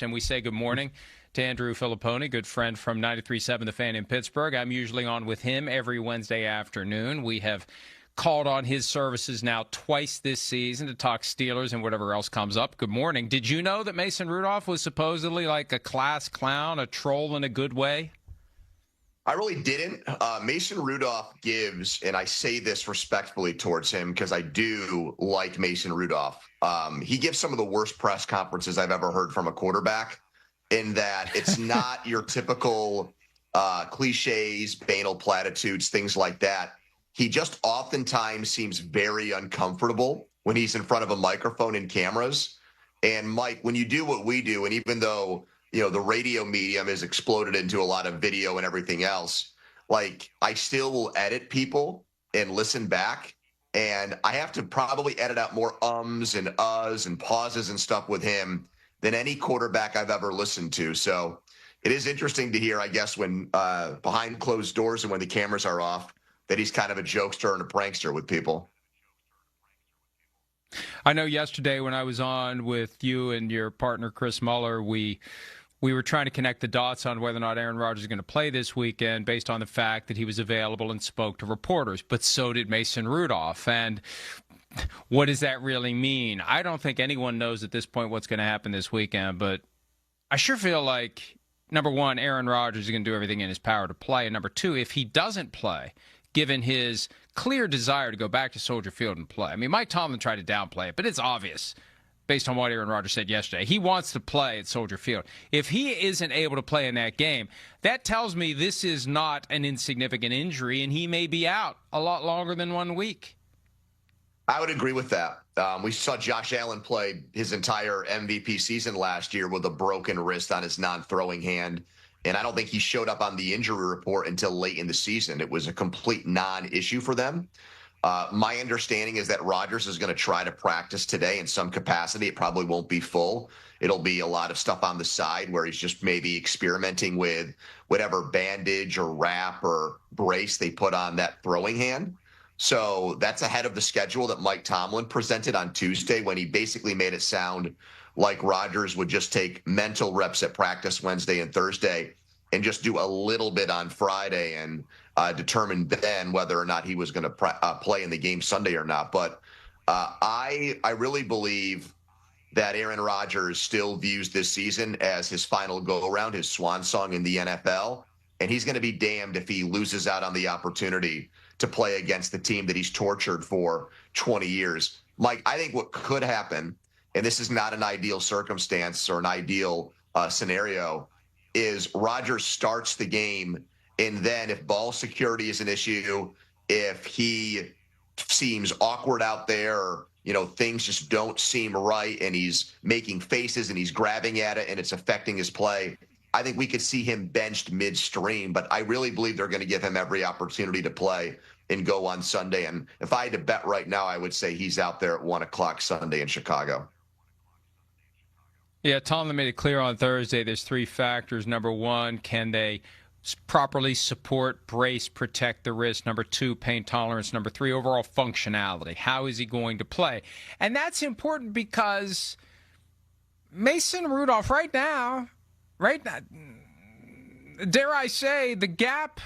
And we say good morning to Andrew Filipponi, good friend from 93.7 The Fan in Pittsburgh. I'm usually on with him every Wednesday afternoon. We have called on his services now twice this season to talk Steelers and whatever else comes up. Good morning. Did you know that Mason Rudolph was supposedly like a class clown, a troll in a good way? I really didn't. Mason Rudolph gives, and I say this respectfully towards him because I do like Mason Rudolph. He gives some of the worst press conferences I've ever heard from a quarterback, in that it's not your typical cliches, banal platitudes, things like that. He just oftentimes seems very uncomfortable when he's in front of a microphone and cameras. And Mike, when you do what we do, and even though the radio medium has exploded into a lot of video and everything else, like, I still will edit people and listen back. And I have to probably edit out more ums and uhs and pauses and stuff with him than any quarterback I've ever listened to. So it is interesting to hear, I guess, when behind closed doors and when the cameras are off, that he's kind of a jokester and a prankster with people. I know yesterday when I was on with you and your partner, Chris Muller, we were trying to connect the dots on whether or not Aaron Rodgers is going to play this weekend based on the fact that he was available and spoke to reporters. But so did Mason Rudolph. And what does that really mean? I don't think anyone knows at this point what's going to happen this weekend. But I sure feel like, number one, Aaron Rodgers is going to do everything in his power to play. And number two, if he doesn't play, given his clear desire to go back to Soldier Field and play. I mean, Mike Tomlin tried to downplay it, but it's obvious based on what Aaron Rodgers said yesterday. He wants to play at Soldier Field. If he isn't able to play in that game, that tells me this is not an insignificant injury, and he may be out a lot longer than 1 week. I would agree with that. We saw Josh Allen play his entire MVP season last year with a broken wrist on his non-throwing hand, and I don't think he showed up on the injury report until late in the season. It was a complete non-issue for them. My understanding is that Rodgers is going to try to practice today in some capacity. It probably won't be full. It'll be a lot of stuff on the side where he's just maybe experimenting with whatever bandage or wrap or brace they put on that throwing hand. So that's ahead of the schedule that Mike Tomlin presented on Tuesday, when he basically made it sound like Rodgers would just take mental reps at practice Wednesday and Thursday and just do a little bit on Friday and determine then whether or not he was going to play in the game Sunday or not. But I really believe that Aaron Rodgers still views this season as his final go-around, his swan song in the NFL, and he's going to be damned if he loses out on the opportunity to play against the team that he's tortured for 20 years. Mike, I think what could happen, and this is not an ideal circumstance or an ideal scenario, is Rodgers starts the game, and then if ball security is an issue, if he seems awkward out there, or, things just don't seem right, and he's making faces and he's grabbing at it and it's affecting his play, I think we could see him benched midstream. But I really believe they're going to give him every opportunity to play and go on Sunday. And if I had to bet right now, I would say he's out there at 1 o'clock Sunday in Chicago. Yeah, Tomlin made it clear on Thursday there's three factors. Number one, can they properly support, brace, protect the wrist? Number two, pain tolerance. Number three, overall functionality. How is he going to play? And that's important because Mason Rudolph right now, dare I say, the gap,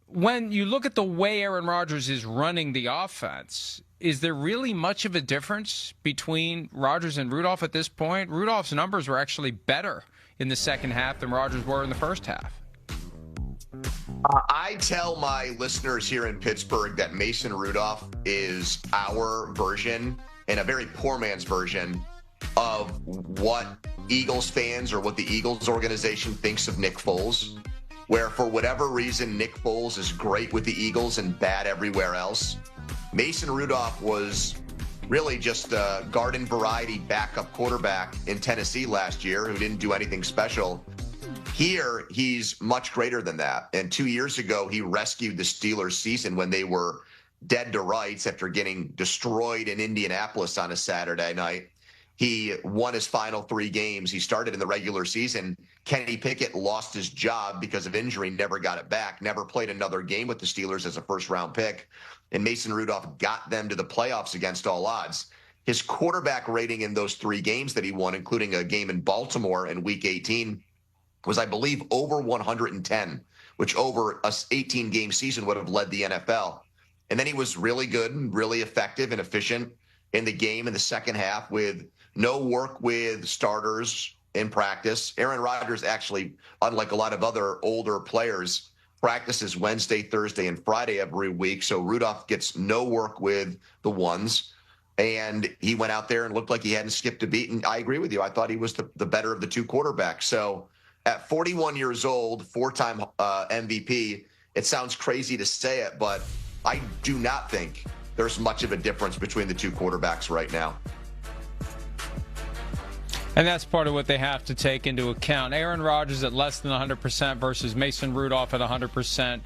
when you look at the way Aaron Rodgers is running the offense, is there really much of a difference between Rodgers and Rudolph at this point? Rudolph's numbers were actually better in the second half than Rodgers were in the first half. I tell my listeners here in Pittsburgh that Mason Rudolph is our version, and a very poor man's version, of what Eagles fans or what the Eagles organization thinks of Nick Foles, where for whatever reason Nick Foles is great with the Eagles and bad everywhere else. Mason Rudolph was really just a garden variety backup quarterback in Tennessee last year who didn't do anything special. Here, he's much greater than that. And 2 years ago, he rescued the Steelers season when they were dead to rights after getting destroyed in Indianapolis on a Saturday night. He won his final 3 games. He started in the regular season. Kenny Pickett lost his job because of injury, never got it back, never played another game with the Steelers as a first-round pick. And Mason Rudolph got them to the playoffs against all odds. his quarterback rating in those 3 games that he won, including a game in Baltimore in Week 18, was, I believe, over 110, which over a 18-game season would have led the NFL. And then he was really good and really effective and efficient in the game in the second half with no work with starters in practice. Aaron Rodgers actually, unlike a lot of other older players, practices Wednesday, Thursday, and Friday every week. So Rudolph gets no work with the ones. And he went out there and looked like he hadn't skipped a beat. And I agree with you. I thought he was the better of the 2 quarterbacks. So at 41 years old, 4-time MVP, it sounds crazy to say it, but I do not think there's much of a difference between the 2 quarterbacks right now. And that's part of what they have to take into account. Aaron Rodgers at less than 100% versus Mason Rudolph at 100%.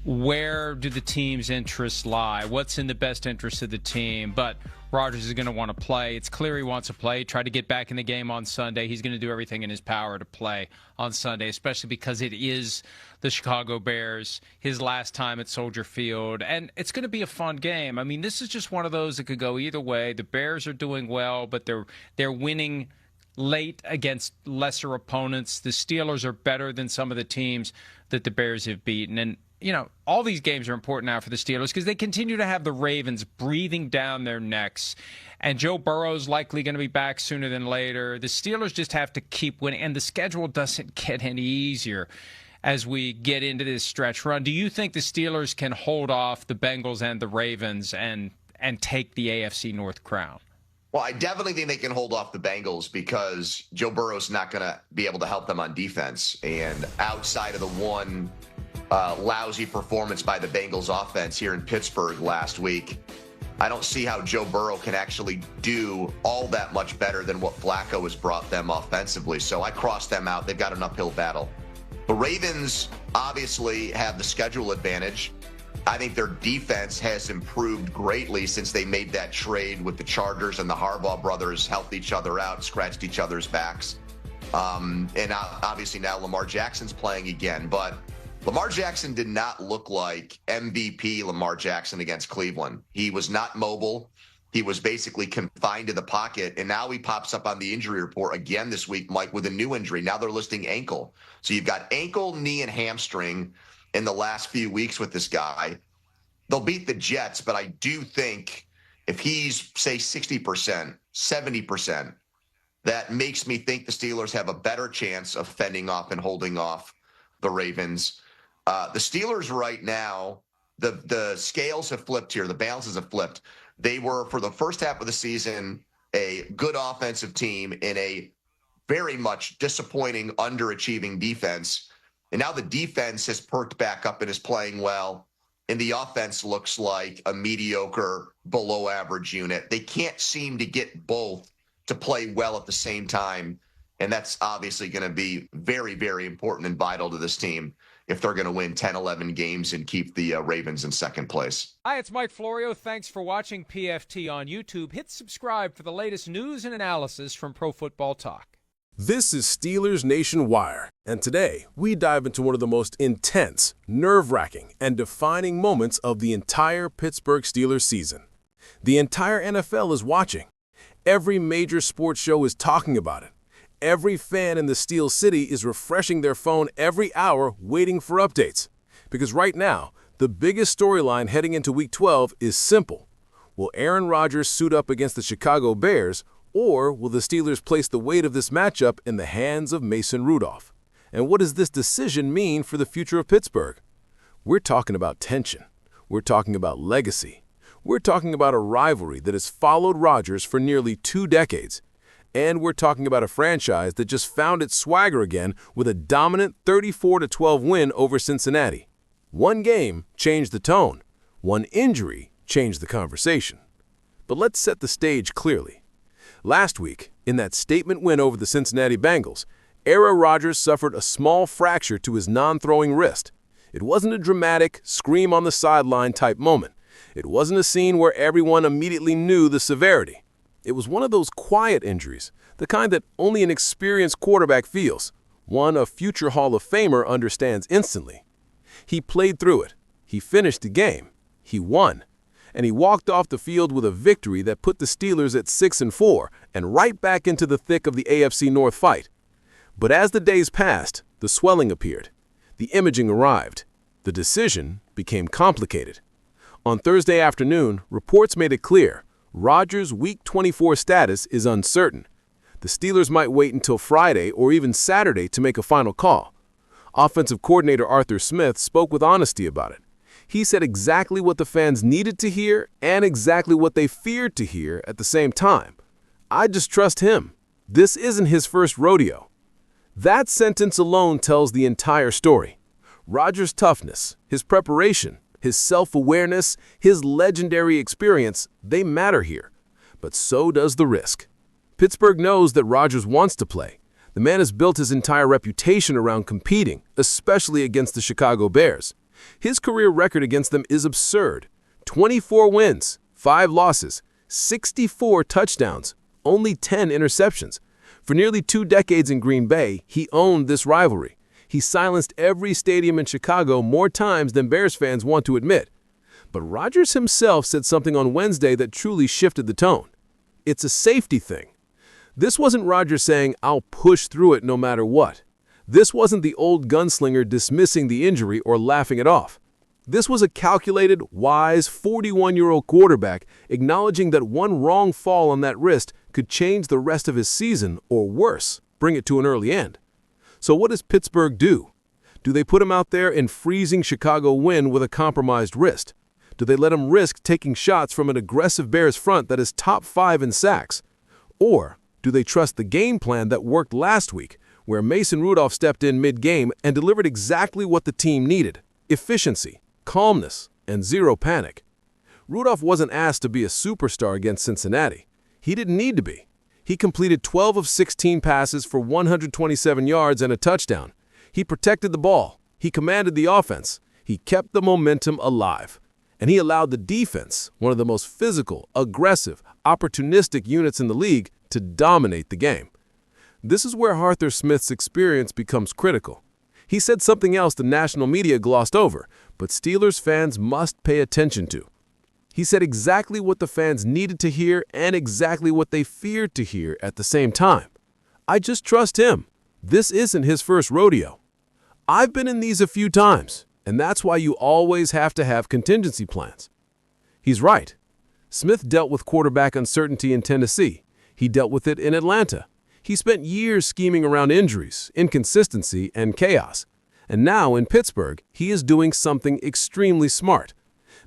Where do the team's interests lie? What's in the best interest of the team? But Rodgers is going to want to play. It's clear he wants to play. He tried to get back in the game on Sunday. He's going to do everything in his power to play on Sunday, especially because it is the Chicago Bears, his last time at Soldier Field. And it's going to be a fun game. I mean, this is just one of those that could go either way. The Bears are doing well, but they're winning late against lesser opponents. The Steelers are better than some of the teams that the Bears have beaten. And you know, all these games are important now for the Steelers because they continue to have the Ravens breathing down their necks. And Joe Burrow's likely going to be back sooner than later. The Steelers just have to keep winning. And the schedule doesn't get any easier as we get into this stretch run. Do you think the Steelers can hold off the Bengals and the Ravens and take the AFC North crown? Well, I definitely think they can hold off the Bengals because Joe Burrow's not going to be able to help them on defense. And outside of the one lousy performance by the Bengals offense here in Pittsburgh last week, I don't see how Joe Burrow can actually do all that much better than what Flacco has brought them offensively. So I crossed them out. They've got an uphill battle. The Ravens obviously have the schedule advantage. I think their defense has improved greatly since they made that trade with the Chargers, and the Harbaugh brothers helped each other out, scratched each other's backs. And obviously now Lamar Jackson's playing again. But Lamar Jackson did not look like MVP Lamar Jackson against Cleveland. He was not mobile. He was basically confined to the pocket. And now he pops up on the injury report again this week, Mike, with a new injury. Now they're listing ankle. So you've got ankle, knee, and hamstring in the last few weeks with this guy. They'll beat the Jets, but I do think if he's, say, 60%, 70%, that makes me think the Steelers have a better chance of fending off and holding off the Ravens. The Steelers right now, the scales have flipped here. The balances have flipped. They were, for the first half of the season, a good offensive team in a very much disappointing, underachieving defense. And now the defense has perked back up and is playing well. And the offense looks like a mediocre, below average unit. They can't seem to get both to play well at the same time. And that's obviously going to be very, very important and vital to this team if they're going to win 10, 11 games and keep the Ravens in second place. Hi, it's Mike Florio. Thanks for watching PFT on YouTube. Hit subscribe for the latest news and analysis from Pro Football Talk. This is Steelers Nation Wire, and today we dive into one of the most intense, nerve-wracking, and defining moments of the entire Pittsburgh Steelers season. The entire NFL is watching. Every major sports show is talking about it. Every fan in the Steel City is refreshing their phone every hour waiting for updates. Because right now, the biggest storyline heading into Week 12 is simple. Will Aaron Rodgers suit up against the Chicago Bears, or will the Steelers place the weight of this matchup in the hands of Mason Rudolph? And what does this decision mean for the future of Pittsburgh? We're talking about tension. We're talking about legacy. We're talking about a rivalry that has followed Rodgers for nearly 2 decades. And we're talking about a franchise that just found its swagger again with a dominant 34-12 win over Cincinnati. One game changed the tone. One injury changed the conversation. But let's set the stage clearly. Last week, in that statement win over the Cincinnati Bengals, Aaron Rodgers suffered a small fracture to his non-throwing wrist. It wasn't a dramatic, scream-on-the-sideline type moment. It wasn't a scene where everyone immediately knew the severity. It was one of those quiet injuries, the kind that only an experienced quarterback feels, one a future Hall of Famer understands instantly. He played through it. He finished the game. He won. and he walked off the field with a victory that put the Steelers at 6-4 and right back into the thick of the AFC North fight. But as the days passed, the swelling appeared. The imaging arrived. The decision became complicated. On Thursday afternoon, reports made it clear Rodgers' Week 24 status is uncertain. The Steelers might wait until Friday or even Saturday to make a final call. Offensive coordinator Arthur Smith spoke with honesty about it. He said exactly what the fans needed to hear and exactly what they feared to hear at the same time. I just trust him. This isn't his first rodeo. That sentence alone tells the entire story. Rodgers' toughness, his preparation, his self-awareness, his legendary experience, they matter here. But so does the risk. Pittsburgh knows that Rodgers wants to play. The man has built his entire reputation around competing, especially against the Chicago Bears. His career record against them is absurd. 24 wins, 5 losses, 64 touchdowns, only 10 interceptions. For nearly 2 decades in Green Bay, he owned this rivalry. He silenced every stadium in Chicago more times than Bears fans want to admit. But Rodgers himself said something on Wednesday that truly shifted the tone. It's a safety thing. This wasn't Rodgers saying, "I'll push through it no matter what." This wasn't the old gunslinger dismissing the injury or laughing it off. This was a calculated, wise 41-year-old quarterback acknowledging that one wrong fall on that wrist could change the rest of his season or worse, bring it to an early end. So what does Pittsburgh do? Do they put him out there in freezing Chicago wind with a compromised wrist? Do they let him risk taking shots from an aggressive Bears front that is top 5 in sacks? Or do they trust the game plan that worked last week, where Mason Rudolph stepped in mid-game and delivered exactly what the team needed: efficiency, calmness, and zero panic? Rudolph wasn't asked to be a superstar against Cincinnati. He didn't need to be. He completed 12 of 16 passes for 127 yards and a touchdown. He protected the ball. He commanded the offense. He kept the momentum alive. And he allowed the defense, one of the most physical, aggressive, opportunistic units in the league, to dominate the game. This is where Arthur Smith's experience becomes critical. He said something else the national media glossed over, but Steelers fans must pay attention to. He said exactly what the fans needed to hear and exactly what they feared to hear at the same time. I just trust him. This isn't his first rodeo. I've been in these a few times, and that's why you always have to have contingency plans. He's right. Smith dealt with quarterback uncertainty in Tennessee. He dealt with it in Atlanta. He spent years scheming around injuries, inconsistency, and chaos. And now in Pittsburgh, he is doing something extremely smart: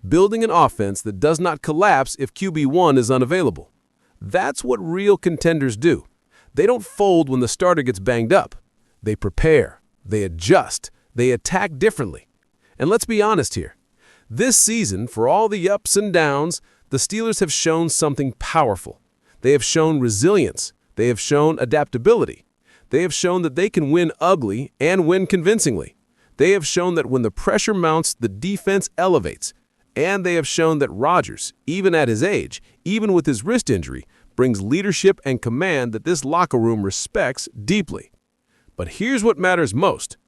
building an offense that does not collapse if QB1 is unavailable. That's what real contenders do. They don't fold when the starter gets banged up. They prepare, they adjust, they attack differently. And let's be honest here. This season, for all the ups and downs, the Steelers have shown something powerful. They have shown resilience. They have shown adaptability. They have shown that they can win ugly and win convincingly. They have shown that when the pressure mounts, the defense elevates. And they have shown that Rodgers, even at his age, even with his wrist injury, brings leadership and command that this locker room respects deeply. But here's what matters most.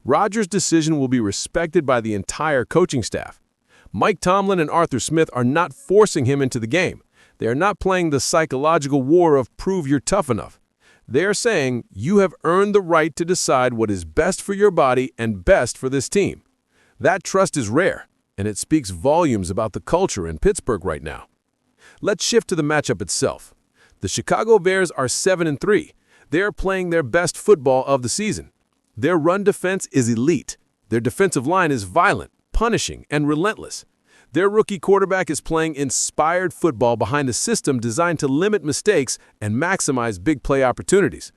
Rodgers' decision will be respected by the entire coaching staff. Mike Tomlin and Arthur Smith are not forcing him into the game. They are not playing the psychological war of prove you're tough enough. They are saying you have earned the right to decide what is best for your body and best for this team. That trust is rare, and it speaks volumes about the culture in Pittsburgh right now. Let's shift to the matchup itself. The Chicago Bears are 7-3. They are playing their best football of the season. Their run defense is elite. Their defensive line is violent, punishing, and relentless. Their rookie quarterback is playing inspired football behind a system designed to limit mistakes and maximize big play opportunities.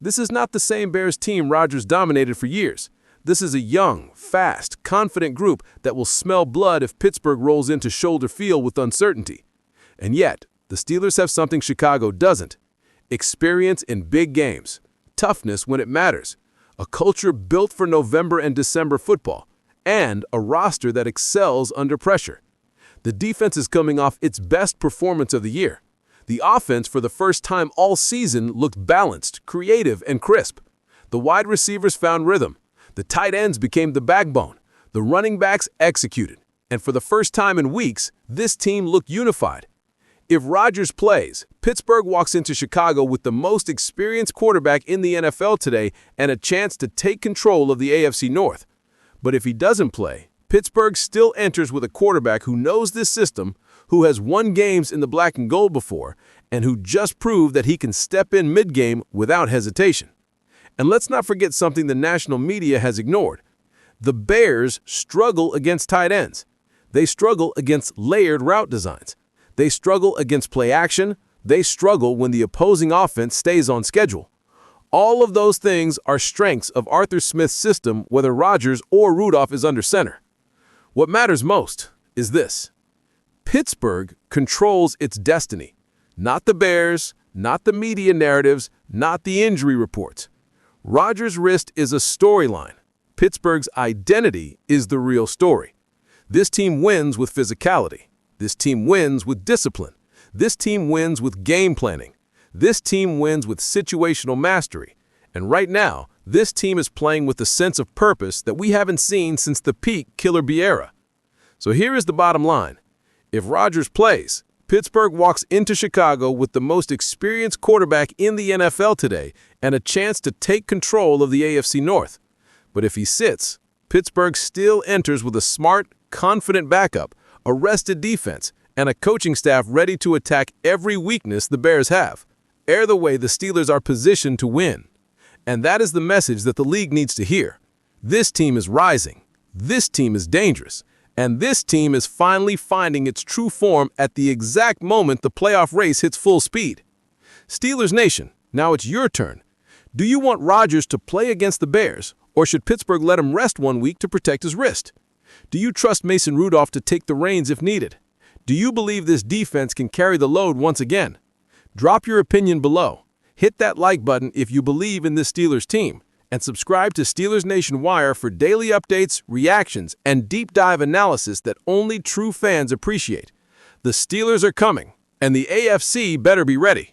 This is not the same Bears team Rodgers dominated for years. This is a young, fast, confident group that will smell blood if Pittsburgh rolls into shoulder field with uncertainty. And yet, the Steelers have something Chicago doesn't: experience in big games, toughness when it matters, a culture built for November and December football, and a roster that excels under pressure. The defense is coming off its best performance of the year. The offense, for the first time all season, looked balanced, creative, and crisp. The wide receivers found rhythm. The tight ends became the backbone. The running backs executed. And for the first time in weeks, this team looked unified. If Rodgers plays, Pittsburgh walks into Chicago with the most experienced quarterback in the NFL today and a chance to take control of the AFC North. But if he doesn't play, Pittsburgh still enters with a quarterback who knows this system, who has won games in the black and gold before, and who just proved that he can step in mid-game without hesitation. And let's not forget something the national media has ignored. The Bears struggle against tight ends. They struggle against layered route designs. They struggle against play action. They struggle when the opposing offense stays on schedule. All of those things are strengths of Arthur Smith's system, whether Rodgers or Rudolph is under center. What matters most is this. Pittsburgh controls its destiny. Not the Bears, not the media narratives, not the injury reports. Rodgers' wrist is a storyline. Pittsburgh's identity is the real story. This team wins with physicality. This team wins with discipline. This team wins with game planning. This team wins with situational mastery. And right now, this team is playing with a sense of purpose that we haven't seen since the peak Killer Bee era. So here is the bottom line. If Rodgers plays, Pittsburgh walks into Chicago with the most experienced quarterback in the NFL today and a chance to take control of the AFC North. But if he sits, Pittsburgh still enters with a smart, confident backup, a rested defense, and a coaching staff ready to attack every weakness the Bears have. Either way, the Steelers are positioned to win. And that is the message that the league needs to hear. This team is rising. This team is dangerous. And this team is finally finding its true form at the exact moment the playoff race hits full speed. Steelers Nation, now it's your turn. Do you want Rodgers to play against the Bears, or should Pittsburgh let him rest 1 week to protect his wrist? Do you trust Mason Rudolph to take the reins if needed? Do you believe this defense can carry the load once again? Drop your opinion below. Hit that like button if you believe in this Steelers team, and subscribe to Steelers Nation Wire for daily updates, reactions, and deep dive analysis that only true fans appreciate. The Steelers are coming, and the AFC better be ready.